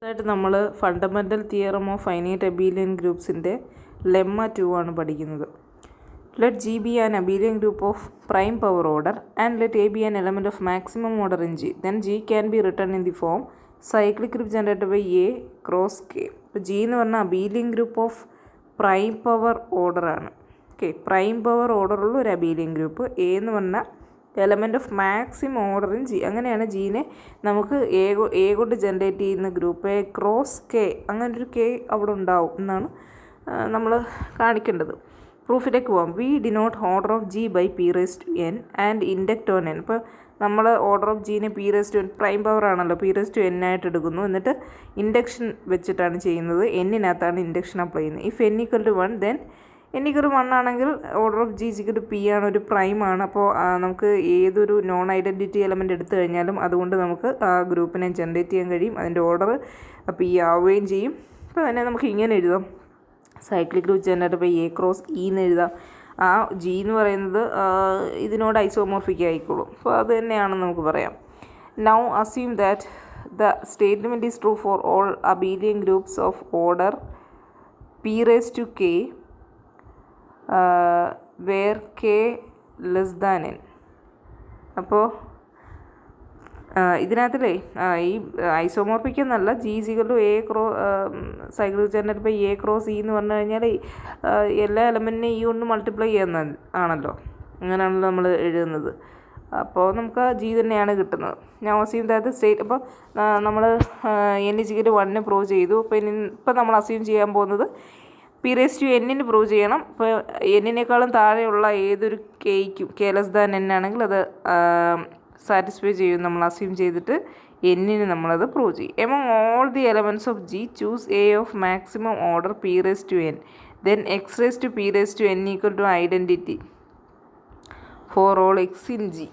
ആയിട്ട് നമ്മൾ fundamental theorem of finite abelian ഗ്രൂപ്പ്സിൻ്റെ ലെമ്മ 2 ആണ് പഠിക്കുന്നത്. Let G be an abelian group of prime power order and let A be an element of maximum order in G. Then G can be written in the form cyclic group generated by A cross K. ഇപ്പോൾ ജി എന്ന് പറഞ്ഞാൽ അബീലിയൻ group of prime power ഓർഡർ ആണ്. Okay, prime power ഓർഡറുള്ള ഒരു abelian group. A എന്ന് പറഞ്ഞാൽ element of maximum order in G. അങ്ങനെയാണ് ജീനെ നമുക്ക് എ കൊണ്ട് ജനറേറ്റ് ചെയ്യുന്ന ഗ്രൂപ്പ് എ ക്രോസ് കെ, അങ്ങനൊരു കെ അവിടെ ഉണ്ടാവും എന്നാണ് നമ്മൾ കാണിക്കേണ്ടത്. പ്രൂഫിലേക്ക് പോകാം. We denote order of G by P raise to N and induct on N. ഇപ്പോൾ നമ്മൾ ഓർഡർ ഓഫ് ജീനെ P raise to N, prime power ആണല്ലോ, പി റേസ് ടു എൻ ആയിട്ട് എടുക്കുന്നു. എന്നിട്ട് ഇൻഡക്ഷൻ വെച്ചിട്ടാണ് ചെയ്യുന്നത്. എന്നിനകത്താണ് ഇൻഡക്ഷൻ അപ്ലൈ ചെയ്യുന്നത്. If N equal to 1 then n equal to 1 ആണെങ്കിൽ order of G equal to P ആണ്, ഒരു പ്രൈം ആണ്. അപ്പോൾ നമുക്ക് ഏതൊരു നോൺ ഐഡൻറ്റിറ്റി എലമെൻറ്റ് എടുത്തു കഴിഞ്ഞാലും അതുകൊണ്ട് നമുക്ക് ആ ഗ്രൂപ്പിനെ ജനറേറ്റ് ചെയ്യാൻ കഴിയും. അതിൻ്റെ ഓർഡർ പി ആവുകയും ചെയ്യും. അപ്പോൾ തന്നെ നമുക്ക് ഇങ്ങനെ എഴുതാം, cyclic group generated by A cross E എന്ന് എഴുതാം. ആ ജി എന്ന് പറയുന്നത് ഇതിനോട് ഐസോമോർഫിക് ആയിക്കോളും. അപ്പോൾ അത് തന്നെയാണെന്ന് നമുക്ക് പറയാം. Now assume that the statement is true for all abelian groups of order P raise to K where K less than N. അപ്പോൾ ഇതിനകത്തില്ലേ ഈ ഐസോമോർഫിക് എന്നല്ല, G equal to A cyclic generated by A cross E എന്ന് പറഞ്ഞു കഴിഞ്ഞാൽ എല്ലാ എലമെൻറ്റിനെയും ഈ കൊണ്ട് മൾട്ടിപ്ലൈ ചെയ്യുന്ന ആണല്ലോ, അങ്ങനെയാണല്ലോ നമ്മൾ എഴുതുന്നത്. അപ്പോൾ നമുക്ക് ജി തന്നെയാണ് കിട്ടുന്നത്. ഞാൻ അസ്യൂം ദാറ്റ് സ്റ്റേറ്റ്. അപ്പോൾ നമ്മൾ എൻ ഈക്വൽ ടു 1 പ്രൂവ് ചെയ്തു. അപ്പോൾ ഇപ്പം നമ്മൾ അസ്യൂം ചെയ്യാൻ പോകുന്നത് പി റേസ് ടു എന്നിന് പ്രൂവ് ചെയ്യണം. ഇപ്പോൾ എന്നിനേക്കാളും താഴെയുള്ള ഏതൊരു കെയ്ക്കും, കെ ലെസ് ദാൻ എൻ ആണെങ്കിൽ അത് സാറ്റിസ്ഫൈ ചെയ്യും നമ്മൾ അസ്യൂം ചെയ്തിട്ട് എന്നിന് നമ്മളത് പ്രൂവ് ചെയ്യും. Among all the elements of G choose A of maximum order P raise to N, then X raise to P raise to N equal to identity for all X in G.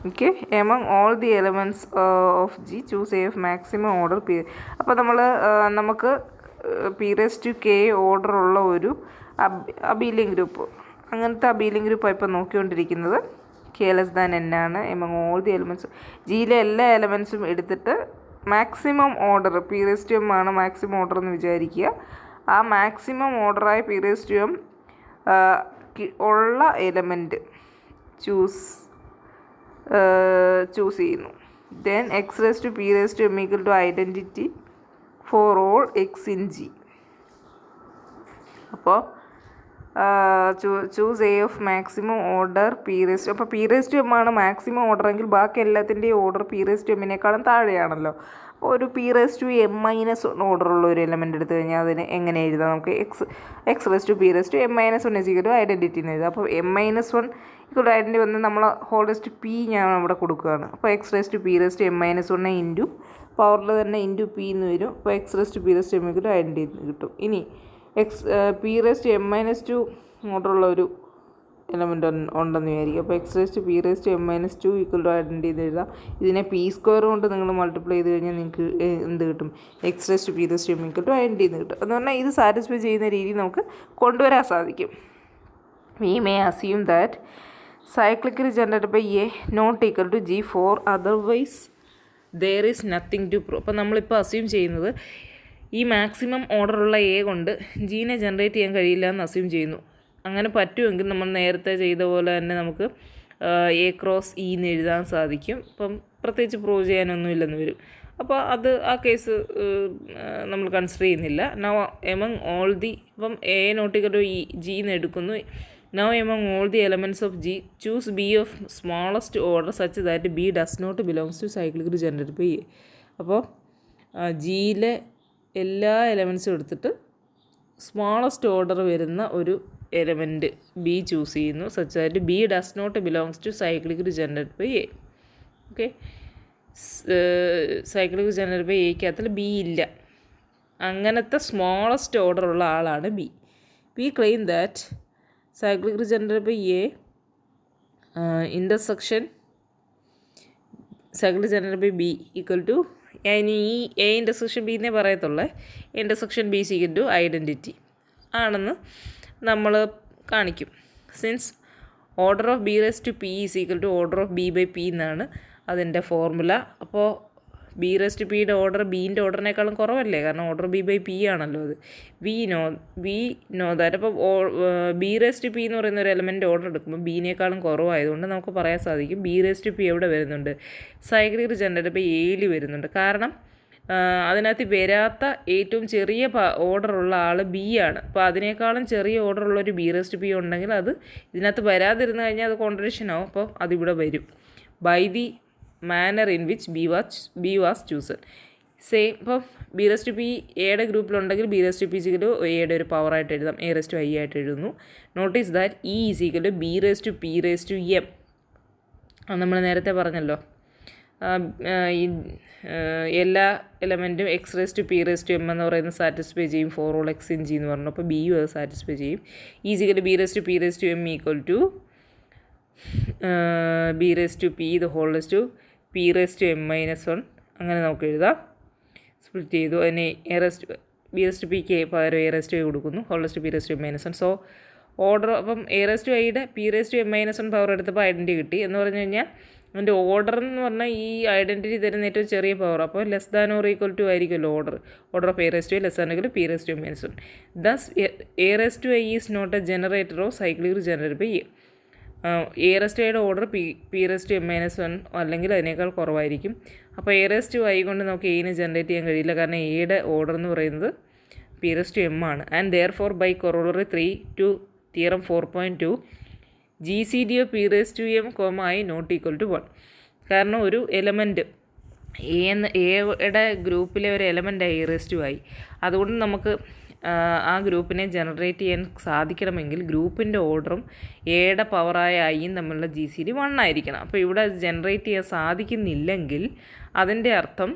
Okay, among all the elements of G choose A of maximum order P. അപ്പോൾ നമുക്ക് P raise to K order ഉള്ള ഒരു abelian group, അങ്ങനത്തെ abelian ഗ്രൂപ്പാണ് ഇപ്പോൾ നോക്കിക്കൊണ്ടിരിക്കുന്നത്. K less than N ആണ്. Among all the elements, ജിയിലെ എല്ലാ എലമെൻറ്റ്സും എടുത്തിട്ട് maximum order P raise to M ആണ് മാക്സിമം ഓർഡർ എന്ന് വിചാരിക്കുക. ആ മാക്സിമം ഓർഡറായ പി റേസ് ടു എം ഉള്ള എലമെൻറ്റ് ചൂസ് ചെയ്യുന്നു. Then X raise to P raise to M equal to identity for all X in G. അപ്പോൾ choose A of maximum order P raise to. അപ്പോൾ P raise to M ആണ് maximum order എങ്കിൽ ബാക്കി എല്ലാത്തിൻ്റെയും order P raise to എമ്മിനേക്കാളും താഴെയാണല്ലോ. അപ്പോൾ ഒരു P raise to M minus ഓർഡറുള്ള ഒരു എലമെൻ്റ് എടുത്തു കഴിഞ്ഞാൽ അതിന് എങ്ങനെ എഴുതാം? നമുക്ക് X raise to P raise to M minus 1 equal to identity എന്ന് എഴുതാം. അപ്പോൾ M minus 1 equal to identity വന്ന് നമ്മൾ ഹോൾ റേസ് ടു പി ഞാൻ അവിടെ കൊടുക്കുകയാണ്. അപ്പോൾ X raise to P raise to M minus 1 into പവറിൽ തന്നെ ഇൻറ്റു പി എന്ന് വരും. അപ്പോൾ X raise to P raise to M equal to identity കിട്ടും. ഇനി P raise to M minus 2 ഓർഡറുള്ള ഒരു എലമെൻ്റ് ഉണ്ടെന്ന് വിചാരിക്കും. അപ്പോൾ X raise to P raise to M minus 2 equal to identity എന്ന് എഴുതാം. ഇതിനെ പി സ്ക്വയർ കൊണ്ട് നിങ്ങൾ മൾട്ടിപ്ലൈ ചെയ്ത് കഴിഞ്ഞാൽ നിങ്ങൾക്ക് എന്ത് കിട്ടും? X raise to P raise to M equal to identity എന്ന് കിട്ടും. എന്ന് പറഞ്ഞാൽ ഇത് സാറ്റിസ്ഫൈ ചെയ്യുന്ന രീതി നമുക്ക് കൊണ്ടുവരാൻ സാധിക്കും. We may assume that cyclically generated by A not equal to G for otherwise there is nothing to prove. അപ്പോൾ നമ്മളിപ്പോൾ അസ്യൂം ചെയ്യുന്നത് ഈ മാക്സിമം ഓർഡറുള്ള എ കൊണ്ട് ജീനെ ജനറേറ്റ് ചെയ്യാൻ കഴിയില്ല എന്ന് അസ്യൂം ചെയ്യുന്നു. അങ്ങനെ പറ്റുമെങ്കിൽ നമ്മൾ നേരത്തെ ചെയ്ത പോലെ തന്നെ നമുക്ക് എ ക്രോസ് ഇ എന്ന് എഴുതാൻ സാധിക്കും. ഇപ്പം പ്രത്യേകിച്ച് പ്രൂവ് ചെയ്യാനൊന്നുമില്ലെന്ന് വരും. അപ്പോൾ ആ കേസ് നമ്മൾ കൺസിഡർ ചെയ്യുന്നില്ല. നൗ എമംഗ് ഓൾ ദി, ഇപ്പം A not equal to E G എന്ന് എടുക്കുന്നു. Now among all the elements of G choose B of smallest order such that B does not belongs to cyclic group generated by A. അപ്പോൾ ജിയിലെ എല്ലാ എലമെൻറ്റ്സും എടുത്തിട്ട് smallest order വരുന്ന ഒരു element B choose ചെയ്യുന്നു such that B does not belongs to cyclic group generated by A. Okay, cyclic group generated by എക്കകത്തിൽ B ഇല്ല. അങ്ങനത്തെ സ്മോളസ്റ്റ് ഓർഡർ ഉള്ള ആളാണ് B. We claim that cyclic group generated by A intersection cyclic generated by B equal to, ഇനി ഈ A intersection B എന്നേ പറയത്തുള്ളേ, intersection B is equal to identity ആണെന്ന് നമ്മൾ കാണിക്കും. Since order of B raise to P is equal to order of B by P എന്നാണ് അതിൻ്റെ formula. അപ്പോൾ ബി റെസ്റ്റ് പിയുടെ ഓർഡർ ബീൻ്റെ ഓർഡറിനേക്കാളും കുറവല്ലേ, കാരണം ഓർഡർ ബി ബൈ പി ആണല്ലോ അത്. We know that. അപ്പോൾ ബി റെസ്റ്റ് പി എന്ന് പറയുന്ന ഒരു എലമെൻ്റ് ഓർഡർ എടുക്കുമ്പോൾ ബീനേക്കാളും കുറവായതുകൊണ്ട് നമുക്ക് പറയാൻ സാധിക്കും ബി റെസ്റ്റ് പി എവിടെ വരുന്നുണ്ട്, സൈക്ലിക് ജനറേറ്റർ ഇപ്പോൾ എയിൽ വരുന്നുണ്ട്. കാരണം അതിനകത്ത് വരാത്ത ഏറ്റവും ചെറിയ ഓർഡറുള്ള ആൾ ബി ആണ്. അപ്പോൾ അതിനേക്കാളും ചെറിയ ഓർഡറുള്ള ഒരു ബി റെസ്റ്റ് പി ഉണ്ടെങ്കിൽ അത് ഇതിനകത്ത് വരാതിരുന്നു കഴിഞ്ഞാൽ അത് കോൺട്രഡിക്ഷൻ ആവും. അപ്പോൾ അതിവിടെ വരും. By the manner in which B was chosen. Same. ഇപ്പം ബി റെസ്റ്റ് പി എയുടെ ഗ്രൂപ്പിലുണ്ടെങ്കിൽ ബി റെസ്റ്റ് പി ഈക്വൽ എയുടെ ഒരു പവറായിട്ട് എഴുതാം, എ റെസ്റ്റ് ഐ ആയിട്ട് എഴുതുന്നു. Notice that e is equal to B rest P rest M. നമ്മൾ നേരത്തെ പറഞ്ഞല്ലോ എല്ലാ എലമെൻറ്റും X raised P rest M എന്ന് പറയുന്നത് സാറ്റിസ്ഫൈ ചെയ്യും for all X in G എന്ന് പറഞ്ഞു. അപ്പോൾ ബിയും അത് സാറ്റിസ്ഫൈ ചെയ്യും. Is equal B rest P rest M equal to B rest P the whole raise P rest M minus 1. അങ്ങനെ നമുക്ക് എഴുതാം. സ്പ്ലിറ്റ് ചെയ്തു. അതിന് ബി റെസ്റ്റ് പിക്ക് പകരം എ റെസ്റ്റ് കൊടുക്കുന്നു, whole raise P rest M minus 1. So order അപ്പം A rest ഐയുടെ P rest M minus 1 power എടുത്തപ്പോൾ ഐഡൻറ്റിറ്റി കിട്ടി എന്ന് പറഞ്ഞു കഴിഞ്ഞാൽ അതിൻ്റെ ഓർഡർ എന്ന് പറഞ്ഞാൽ ഈ ഐഡൻറ്റിറ്റി തരുന്ന ഏറ്റവും ചെറിയ പവർ. അപ്പോൾ less than or equal to ആയിരിക്കുമല്ലോ order of A raised less than equal P rest M minus 1. Thus A raised I is not a generator of cyclic generator. ഇപ്പോൾ എ റെസ്റ്റ് ഐയുടെ order P rest M minus 1 അല്ലെങ്കിൽ അതിനേക്കാൾ കുറവായിരിക്കും. അപ്പോൾ A raised I കൊണ്ട് നമുക്ക് എയിനെ generate ചെയ്യാൻ കഴിയില്ല, കാരണം എയുടെ ഓർഡർ എന്ന് പറയുന്നത് പി റെസ്റ്റ് എം ആണ്. And therefore by corollary 3 theorem 4.2 G C D of P rest M I not equal to 1. കാരണം ഒരു എലമെൻറ്റ് എയുടെ ഗ്രൂപ്പിലെ ഒരു എലമെൻ്റ് എ റെസ്റ്റ് ആയി, അതുകൊണ്ട് നമുക്ക് ആ ഗ്രൂപ്പിനെ ജനറേറ്റ് ചെയ്യാൻ സാധിക്കണമെങ്കിൽ ഗ്രൂപ്പിൻ്റെ ഓർഡറും എയുടെ പവറായ ഐയും തമ്മിലുള്ള ജി സി ഡി 1 ആയിരിക്കണം. അപ്പോൾ ഇവിടെ ജനറേറ്റ് ചെയ്യാൻ സാധിക്കുന്നില്ലെങ്കിൽ അതിൻ്റെ അർത്ഥം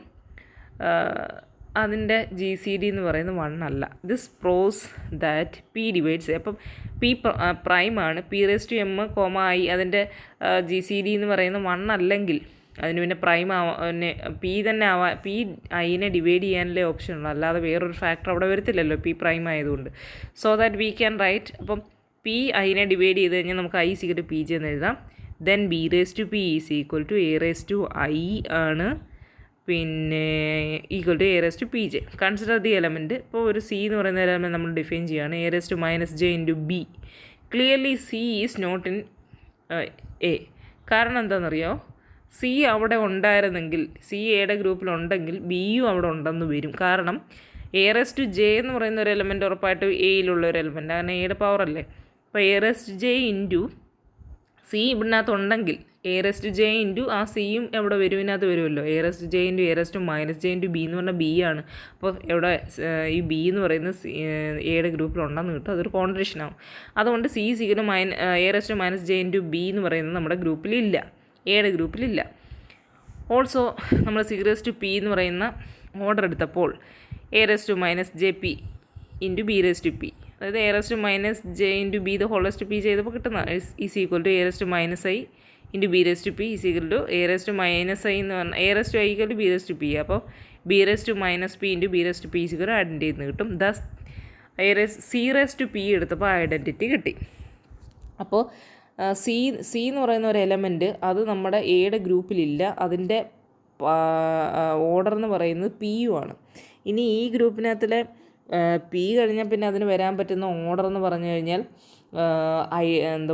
അതിൻ്റെ ജി സി ഡി എന്ന് പറയുന്നത് 1 അല്ല. This proves that P divides. അപ്പം പി പ്രൈമാണ്, പി റെസ്റ്റ് എം ഐ അതിൻ്റെ ജി സി ഡി എന്ന് പറയുന്നത് 1 അല്ലെങ്കിൽ അതിന് പിന്നെ പ്രൈം പിന്നെ പി തന്നെ പി ഐനെ ഡിവൈഡ് ചെയ്യാനല്ലേ ഓപ്ഷൻ ഉള്ളൂ, അല്ലാതെ വേറൊരു ഫാക്ടർ അവിടെ വരത്തില്ലല്ലോ പി പ്രൈം ആയതുകൊണ്ട്. So that we can write. അപ്പം പി ഐനെ ഡിവൈഡ് ചെയ്ത് കഴിഞ്ഞാൽ നമുക്ക് I equal to P J എന്ന് എഴുതാം. Then B raise to P is equal to A raise to I ആണ്, പിന്നെ equal to A raise to P J. Consider the element. ഇപ്പോൾ ഒരു സി എന്ന് പറയുന്ന എലമെൻറ്റ് നമ്മൾ ഡിഫൈൻ ചെയ്യുകയാണ്, A raise to minus J into B. Clearly C is not in A. കാരണം എന്താണെന്നറിയോ, സി അവിടെ ഉണ്ടായിരുന്നെങ്കിൽ, സി എയുടെ ഗ്രൂപ്പിലുണ്ടെങ്കിൽ ബിയും അവിടെ ഉണ്ടെന്ന് വരും. കാരണം എ റെസ് ടു ജെ എന്ന് പറയുന്ന ഒരു എലമെൻറ്റ് ഉറപ്പായിട്ട് എയിലുള്ള ഒരു എലമെൻറ്റ്, കാരണം എയുടെ പവർ അല്ലേ. അപ്പോൾ A raise to J into C ഇതിനകത്തുണ്ടെങ്കിൽ A raise to J into ആ സിയും എവിടെ വരും, ഇതിനകത്ത് വരുമല്ലോ. A raise to J into A raise to minus J into B എന്ന് പറഞ്ഞാൽ ബി ആണ്. അപ്പോൾ എവിടെ ഈ ബി എന്ന് പറയുന്നത് എയുടെ ഗ്രൂപ്പിലുണ്ടെന്ന് കിട്ടും, അതൊരു കോൺട്രഡിക്ഷൻ ആവും. അതുകൊണ്ട് സി സിഗിന് A raise to minus J into B എന്ന് പറയുന്നത് നമ്മുടെ ഗ്രൂപ്പിലില്ല, എയുടെ ഗ്രൂപ്പിലില്ല. ഓൾസോ നമ്മൾ സി റെസ് ടു പി എന്ന് പറയുന്ന ഓർഡർ എടുത്തപ്പോൾ A raise to minus J P into B raise to P, അതായത് A raise to minus J into B the whole raise to P ചെയ്തപ്പോൾ കിട്ടുന്ന is equal to A raise to minus I into B raise to P is equal to A raise to minus I എന്ന് പറഞ്ഞാൽ A raise to I equal to B raise to P. അപ്പോൾ B raise to minus P into B raise to P is equal identity എന്ന് കിട്ടും. Thus C raise to P എടുത്തപ്പോൾ identity കിട്ടി. അപ്പോൾ C എന്ന് പറയുന്ന ഒരു എലമെൻറ്റ് അത് നമ്മുടെ എയുടെ ഗ്രൂപ്പിലില്ല, അതിൻ്റെ ഓർഡർ എന്ന് പറയുന്നത് പി യു ആണ്. ഇനി ഈ ഗ്രൂപ്പിനകത്തിലെ പി കഴിഞ്ഞാൽ പിന്നെ അതിന് വരാൻ പറ്റുന്ന ഓർഡർ എന്ന് പറഞ്ഞു കഴിഞ്ഞാൽ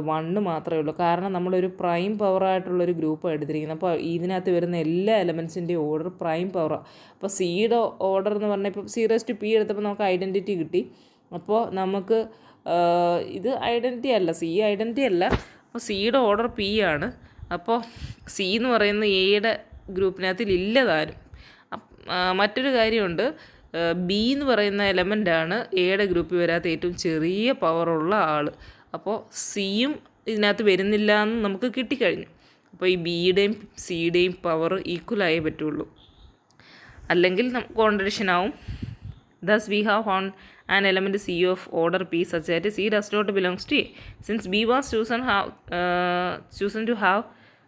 1 മാത്രമേ ഉള്ളൂ. കാരണം നമ്മളൊരു പ്രൈം പവറായിട്ടുള്ളൊരു ഗ്രൂപ്പാണ് എടുത്തിരിക്കുന്നത്. അപ്പോൾ ഇതിനകത്ത് വരുന്ന എല്ലാ എലമെൻസിൻ്റെയും ഓർഡർ പ്രൈം പവറാണ്. അപ്പോൾ സിയുടെ ഓർഡർ എന്ന് പറഞ്ഞാൽ ഇപ്പോൾ സി റെസ് ടു പി എടുത്തപ്പോൾ നമുക്ക് ഐഡൻറ്റിറ്റി കിട്ടി. അപ്പോൾ നമുക്ക് ഇത് ഐഡൻറ്റിറ്റി അല്ല, സി ഐഡൻറ്റിറ്റി അല്ല. അപ്പോൾ സിയുടെ ഓർഡർ പി ആണ്. അപ്പോൾ സി എന്ന് പറയുന്ന എയുടെ ഗ്രൂപ്പിനകത്തിൽ ഇല്ലതാരും. മറ്റൊരു കാര്യമുണ്ട്, ബി എന്ന് പറയുന്ന എലമെൻ്റാണ് എയുടെ ഗ്രൂപ്പിൽ വരാത്ത ഏറ്റവും ചെറിയ പവറുള്ള ആൾ. അപ്പോൾ സിയും ഇതിനകത്ത് വരുന്നില്ല എന്ന് നമുക്ക് കിട്ടിക്കഴിഞ്ഞു. അപ്പോൾ ഈ ബിയുടെയും സിയുടെയും പവർ ഈക്വലായേ പറ്റുള്ളൂ, അല്ലെങ്കിൽ കോൺട്രഡിക്ഷൻ ആവും. Thus we have found an element C of order P such that C does not belongs to A. Since B was chosen to have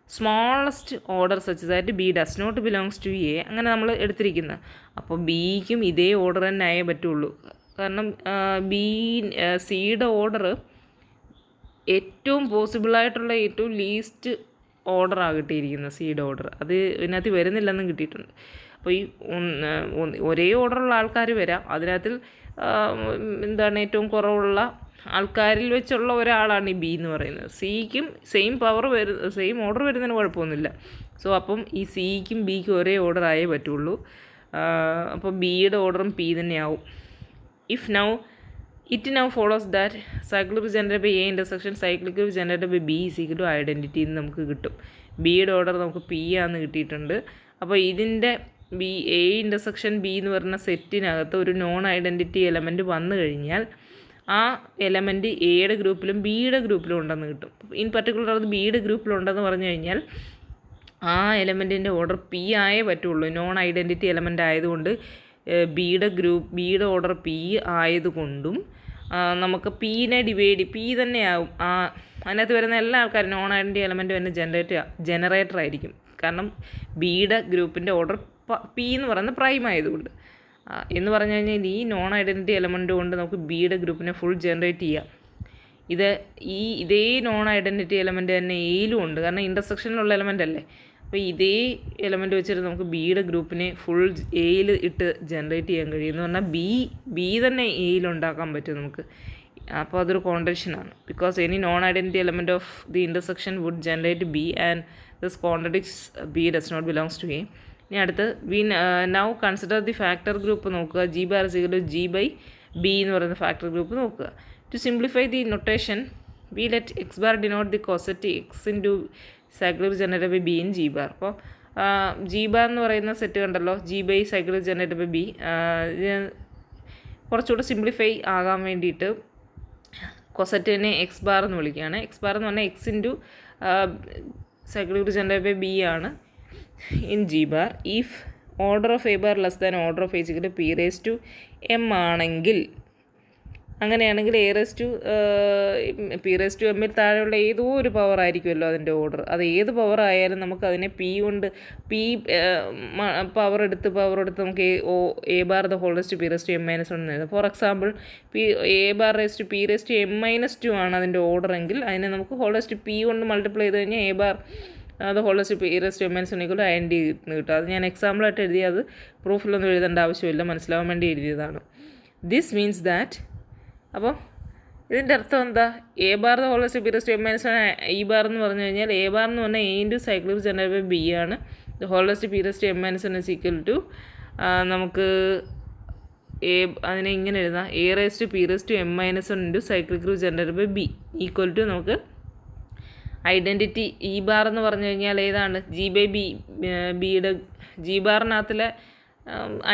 smallest order such that B does not belongs to A, അങ്ങനെ നമ്മൾ എടുത്തിരിക്കുന്നത്. അപ്പോൾ ബിക്കും ഇതേ order തന്നെ ആയേ പറ്റുള്ളൂ. കാരണം സിയുടെ ഓർഡർ ഏറ്റവും പോസിബിളായിട്ടുള്ള ഏറ്റവും ലീസ്റ്റ് ഓർഡറാണ് കിട്ടിയിരിക്കുന്നത്, സിയുടെ ഓർഡർ. അത് ഇതിനകത്ത് വരുന്നില്ലെന്നും കിട്ടിയിട്ടുണ്ട്. അപ്പോൾ ഈ ഒരേ ഓർഡറുള്ള ആൾക്കാർ വരാം, അതിനകത്തിൽ ഏറ്റവും കുറവുള്ള ആൾക്കാരിൽ വെച്ചുള്ള ഒരാളാണ് ഈ ബി എന്ന് പറയുന്നത്. സിക്കും സെയിം ഓർഡർ വരുന്നതിന് കുഴപ്പമൊന്നുമില്ല. സോ അപ്പം ഈ സിക്കും ബിക്കും ഒരേ ഓർഡർ ആയേ പറ്റുള്ളൂ. അപ്പോൾ ബിയുടെ ഓർഡറും പി തന്നെയാവും. It now follows that cyclically generated by A intersection cyclically generated by B is equal to identity എന്ന് നമുക്ക് കിട്ടും. ബിയുടെ ഓർഡർ നമുക്ക് പി ആണെന്ന് കിട്ടിയിട്ടുണ്ട്. അപ്പോൾ ഇതിൻ്റെ എ ഇൻ്റർസെക്ഷൻ ബി എന്ന് പറയുന്ന സെറ്റിനകത്ത് ഒരു നോൺ ഐഡൻറ്റിറ്റി എലമെൻറ്റ് വന്നു കഴിഞ്ഞാൽ ആ എലമെൻറ്റ് എയുടെ ഗ്രൂപ്പിലും ബിയുടെ ഗ്രൂപ്പിലും ഉണ്ടെന്ന് കിട്ടും. ഇൻ പർട്ടിക്കുലർ അത് ബിയുടെ ഗ്രൂപ്പിലുണ്ടെന്ന് പറഞ്ഞു കഴിഞ്ഞാൽ ആ എലമെൻറ്റിൻ്റെ ഓർഡർ പി ആയേ പറ്റുള്ളൂ. നോൺ ഐഡൻറ്റിറ്റി എലമെൻ്റ് ആയതുകൊണ്ട് ബിയുടെ ഓർഡർ പി ആയതുകൊണ്ടും നമുക്ക് പീനെ പി തന്നെയാവും. അതിനകത്ത് വരുന്ന എല്ലാ ആൾക്കാരും നോൺ ഐഡൻറ്റിറ്റി എലമെൻറ്റ് തന്നെ ജനറേറ്റർ ആയിരിക്കും. കാരണം ബിയുടെ ഗ്രൂപ്പിൻ്റെ ഓർഡർ പി എന്ന് പറയുന്നത് പ്രൈം ആയതുകൊണ്ട്. എന്ന് പറഞ്ഞു കഴിഞ്ഞാൽ ഈ നോൺ ഐഡൻറ്റിറ്റി എലമെൻറ്റ് കൊണ്ട് നമുക്ക് ബിയുടെ ഗ്രൂപ്പിനെ ഫുൾ ജനറേറ്റ് ചെയ്യാം. ഇതേ നോൺ ഐഡൻറ്റിറ്റി എലമെൻറ്റ് തന്നെ എയിലും ഉണ്ട്, കാരണം ഇൻ്റർസെക്ഷനിലുള്ള എലമെൻ്റ് അല്ലേ. അപ്പോൾ ഇതേ എലമെൻറ്റ് വെച്ചിട്ട് നമുക്ക് ബിയുടെ ഗ്രൂപ്പിനെ ഫുൾ എയിൽ ഇട്ട് ജനറേറ്റ് ചെയ്യാൻ കഴിയും. എന്ന് പറഞ്ഞാൽ ബി തന്നെ എയിലുണ്ടാക്കാൻ പറ്റും നമുക്ക്. അപ്പോൾ അതൊരു കോൺട്രഡിക്ഷനാണ്. Because any non identity element of the intersection would generate B and this contradicts B does not belongs to A. ഇനി അടുത്ത് now consider the factor group നോക്കുക. G bar is equal to G by B എന്ന് പറയുന്ന factor group നോക്കുക. To simplify the notation we let X bar denote the coset X into cyclic generated by B in G bar. അപ്പോൾ G bar എന്ന് പറയുന്ന set കണ്ടല്ലോ, G by cyclic generated by B. കുറച്ചുകൂടെ simplify ആകാൻ വേണ്ടിയിട്ട് കൊസറ്റിനെ X bar എന്ന് വിളിക്കുകയാണ്. X bar എന്ന് പറഞ്ഞാൽ X into cyclic generated by B ആണ് in G bar. If order of A bar less than order of A P raise to M ആണെങ്കിൽ, അങ്ങനെയാണെങ്കിൽ പി റേസ് ടു എമ്മിൽ താഴെയുള്ള ഏതോ ഒരു പവർ ആയിരിക്കുമല്ലോ അതിൻ്റെ ഓർഡർ. അത് ഏത് പവർ ആയാലും നമുക്ക് അതിനെ പി പവർ എടുത്ത് നമുക്ക് A bar the whole raise to P raise to M minus 1 എന്ന് എഴുതാം. For example A bar raise to P raise to M minus 2 ആണ് അതിൻ്റെ ഓർഡർ എങ്കിൽ അതിനെ നമുക്ക് ഹോൾ റേസ് ടു പി കൊണ്ട് മൾട്ടിപ്ലൈ ചെയ്ത് കഴിഞ്ഞാൽ എ ബാർ അത് whole raise to P raise to M minus 1 = identity കിട്ടും. അത് ഞാൻ എക്സാമ്പിളായിട്ട് എഴുതി, അത് പ്രൂഫിലൊന്നും എഴുതേണ്ട ആവശ്യമില്ല, മനസ്സിലാവാൻ വേണ്ടി എഴുതിയതാണ്. ദിസ് മീൻസ് ദാറ്റ്, അപ്പോൾ ഇതിൻ്റെ അർത്ഥം എന്താ? A bar the whole raise to P raise to M minus 1 e bar എന്ന് പറഞ്ഞു കഴിഞ്ഞാൽ എ ബാർ എന്ന് പറഞ്ഞാൽ A into cyclic generated by B ആണ്. The whole raise to P raise to M minus 1 is equal to നമുക്ക് അതിനെ ഇങ്ങനെ എഴുതാം, A raise to P raise to M minus 1 into cyclic generated by B equal to നമുക്ക് identity e bar എന്ന് പറഞ്ഞു കഴിഞ്ഞാൽ ഏതാണ്? ജി ബൈ ബിയുടെ ജി ബാറിനകത്തിലെ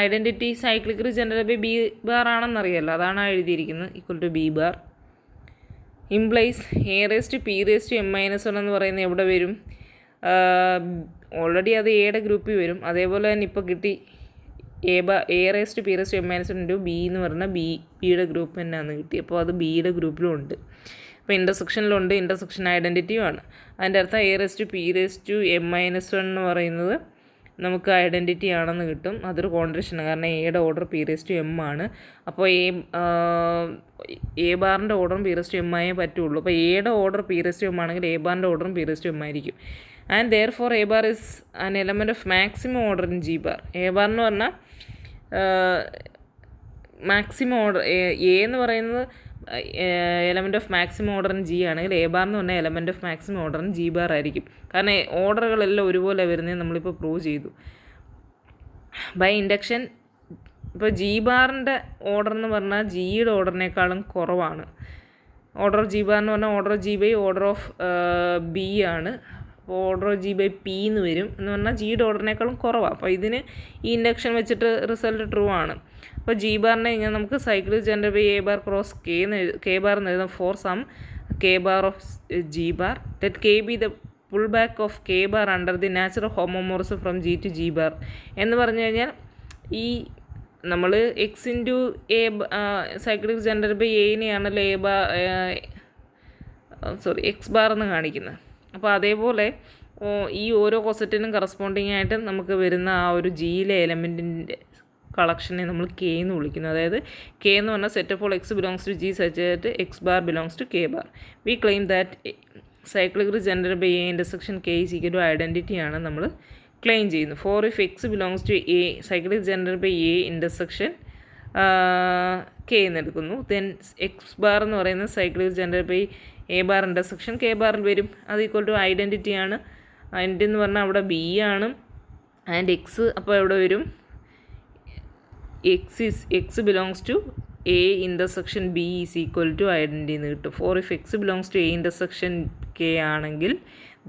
identity cyclic generated by B bar ആണെന്നറിയാമല്ലോ, അതാണ് എഴുതിയിരിക്കുന്നത്. Equal to B bar implies A raise to P raise to M minus 1 എന്ന് പറയുന്നത് എവിടെ വരും? ഓൾറെഡി അത് എയുടെ ഗ്രൂപ്പിൽ വരും. അതേപോലെ തന്നെ ഇപ്പോൾ കിട്ടി A raise to P raise to M minus 1 into B എന്ന് പറഞ്ഞാൽ ബിയുടെ ഗ്രൂപ്പ് തന്നെയാണ് കിട്ടി. അപ്പോൾ അത് ബിയുടെ ഗ്രൂപ്പിലും ഉണ്ട്. അപ്പോൾ ഇൻ്റർസെക്ഷനിലുണ്ട്, ഇൻ്റർസെക്ഷൻ ഐഡൻറ്റിറ്റിയുമാണ്. അതിൻ്റെ അർത്ഥം A raise to P raise to M minus 1 എന്ന് പറയുന്നത് നമുക്ക് ഐഡൻറ്റിറ്റി ആണെന്ന് കിട്ടും. അതൊരു കോൺട്രഡിക്ഷനാണ്, കാരണം എയുടെ order P raise to M ആണ്. അപ്പോൾ എ ബാറിൻ്റെ ഓർഡറും പി റേസ് ടു എം ആയേ പറ്റുള്ളൂ. അപ്പോൾ എയുടെ order P raise to M ആണെങ്കിൽ എ ബാറിൻ്റെ ഓർഡറും പി റേസ് ടു എം ആയിരിക്കും. And therefore A bar is an element of maximum order in G bar. A bar എന്ന് പറഞ്ഞാൽ മാക്സിമം ഓർഡർ, എ എന്ന് പറയുന്നത് element of maximum order in G ആണെങ്കിൽ A bar എന്ന് പറഞ്ഞാൽ element of maximum order in G bar ആയിരിക്കും. കാരണം ഓർഡറുകളെല്ലാം ഒരുപോലെ വരുന്നത് നമ്മളിപ്പോൾ പ്രൂവ് ചെയ്തു ബൈ ഇൻഡക്ഷൻ. ഇപ്പോൾ ജി ബാറിൻ്റെ ഓർഡർ എന്ന് പറഞ്ഞാൽ ജിയുടെ ഓർഡറിനേക്കാളും കുറവാണ്. ഓർഡർ ഓഫ് ജി ബാർ എന്ന് പറഞ്ഞാൽ order of G by order of B ആണ്. അപ്പോൾ order of G by P എന്ന് വരും, എന്ന് പറഞ്ഞാൽ ജിയുടെ ഓർഡറിനേക്കാളും കുറവാണ്. അപ്പോൾ ഇതിന് ഈ ഇൻഡക്ഷൻ വെച്ചിട്ട് റിസൾട്ട് ട്രൂ ആണ്. അപ്പോൾ ജി ബാറിനെ ഇങ്ങനെ നമുക്ക് cyclic generated by A bar cross K bar എന്ന് എഴുതാം. For some K bar of G bar let K be the pull back of K bar under the natural homomorphism from G to G bar എന്ന് പറഞ്ഞു കഴിഞ്ഞാൽ ഈ നമ്മൾ X into A cyclic generated by എനെയാണല്ലോ X bar എന്ന് കാണിക്കുന്നത്. അപ്പോൾ അതേപോലെ ഈ ഓരോ കോസറ്റിനും കറസ്പോണ്ടിങ് ആയിട്ട് നമുക്ക് വരുന്ന ആ ഒരു ജിയിലെ എലമെൻറ്റിൻ്റെ കളക്ഷനെ നമ്മൾ കെ എന്ന് വിളിക്കുന്നു. അതായത് കെ എന്ന് പറഞ്ഞാൽ set of all X belongs to G such that X bar belongs to K bar. We claim that cyclic generated by A intersection K is equal to identity ആണ് നമ്മൾ ക്ലെയിം ചെയ്യുന്നു. For if X belongs to A cyclic generated by A intersection K എന്നെടുക്കുന്നു. Then X bar എന്ന് പറയുന്നത് cyclic generated by A bar intersection K ബാറിൽ വരും. അത് equal to identity ആണ്. ഐഡൻറ്റി എന്ന് പറഞ്ഞാൽ അവിടെ ബി ആണ്. ആൻഡ് എക്സ് അപ്പോൾ എവിടെ വരും? X belongs to A intersection B is equal to identity എന്ന് കിട്ടും. For if X belongs to A intersection K ആണെങ്കിൽ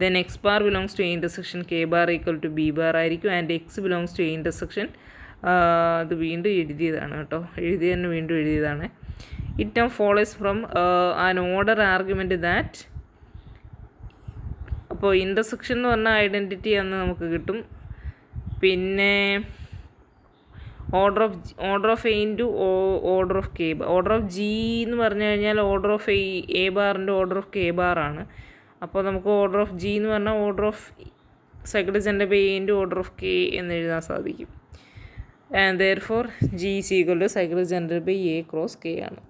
then X bar belongs to A intersection K bar equal to B bar ആയിരിക്കും. And X belongs to A intersection അത് വീണ്ടും എഴുതിയതാണ് കേട്ടോ, തന്നെ വീണ്ടും എഴുതിയതാണ്. It now follows from an order argument that. അപ്പോൾ ഇൻ്റർസെക്ഷൻ എന്ന് പറഞ്ഞാൽ ഐഡൻറ്റിറ്റി എന്ന് നമുക്ക് കിട്ടും. പിന്നെ order of A into order of K bar. Order of G എന്ന് പറഞ്ഞു കഴിഞ്ഞാൽ ഓർഡർ ഓഫ് എ ബാറിൻ്റെ ഓർഡർ ഓഫ് കെ ബാറാണ്. അപ്പോൾ നമുക്ക് ഓർഡർ ഓഫ് ജി എന്ന് പറഞ്ഞാൽ order of cyclic generated by A into order of K എന്ന് എഴുതാൻ സാധിക്കും. And therefore G is equal to cyclic generated by A cross K ആണ്.